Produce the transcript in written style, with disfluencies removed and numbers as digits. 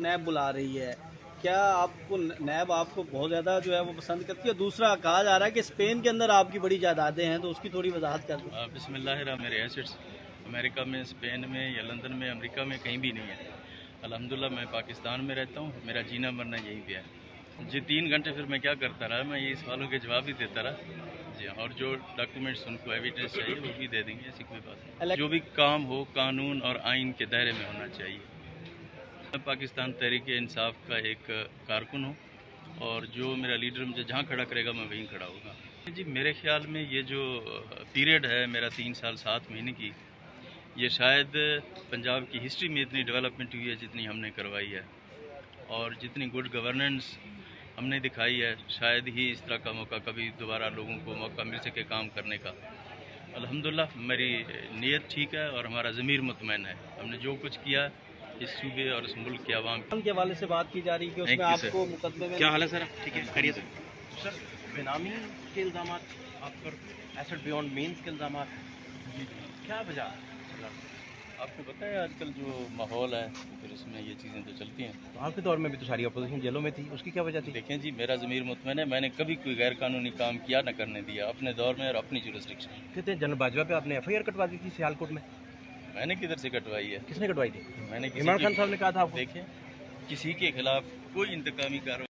NAB بلا رہی ہے، کیا آپ کو نیب آپ کو بہت زیادہ جو ہے وہ پسند کرتی ہے؟ دوسرا کہا جا رہا ہے کہ اسپین کے اندر آپ کی بڑی جائیدادیں ہیں، تو اس کی تھوڑی وضاحت کر دیں۔ بسم اللہ الرحمن، میرے ایسٹس امریکہ میں، اسپین میں یا لندن میں، امریکہ میں کہیں بھی نہیں ہے۔ الحمدللہ میں پاکستان میں رہتا ہوں، میرا جینا مرنا یہیں پہ ہے جی۔ 3 گھنٹے پھر میں کیا کرتا رہا، میں یہ سوالوں کے جواب ہی دیتا رہا جی، اور جو ڈاکومنٹس ان کو ایویڈنس چاہیے وہ بھی دے دیں گے، ایسی کوئی بات نہیں۔ جو بھی کام ہو قانون اور آئین کے دائرے میں ہونا چاہیے۔ میں پاکستان تحریک انصاف کا ایک کارکن ہوں، اور جو میرا لیڈر مجھے جہاں کھڑا کرے گا میں وہیں کھڑا ہوگا جی۔ میرے خیال میں یہ جو پیریڈ ہے میرا 3 سال 7 مہینے کی، یہ شاید پنجاب کی ہسٹری میں اتنی ڈیولپمنٹ ہوئی ہے جتنی ہم نے کروائی ہے، اور جتنی گڈ گورننس ہم نے دکھائی ہے، شاید ہی اس طرح کا موقع کبھی دوبارہ لوگوں کو موقع مل سکے کام کرنے کا۔ الحمدللہ میری نیت ٹھیک ہے اور ہمارا ضمیر مطمئن ہے۔ ہم نے جو کچھ کیا اس صوبے اور اس ملک کے عوام کے حوالے سے بات کی جا رہی ہے کہ اس میں آپ کو مقدمے میں کیا حال ہے سر؟ ٹھیک ہے، خیریت؟ سر بینامی کے الزامات آپ پر، ایسٹ بیونڈ مینس کے الزامات، کیا وجہ چل رہا ہے؟ آپ کو پتہ ہے آج کل جو ماحول ہے پھر اس میں یہ چیزیں تو چلتی ہیں۔ تو آپ کے دور میں بھی تو ساری اپوزیشن جیلوں میں تھی، اس کی کیا وجہ تھی؟ دیکھیں جی، میرا ضمیر مطمئن ہے، میں نے کبھی کوئی غیر قانونی کام کیا نہ کرنے دیا، اپنے دور میں اور اپنی جورسڈکشن۔ کہتے ہیں جنرل باجوہ پہ آپ نے ایف آئی آر کٹوا دی تھی سیالکوٹ میں، میں نے کدھر سے کٹوائی ہے؟ کس نے کٹوائی تھی؟ میں نے عمران خان صاحب نے کہا تھا آپ کو؟ دیکھیں، کسی کے خلاف کوئی انتقامی کارروائی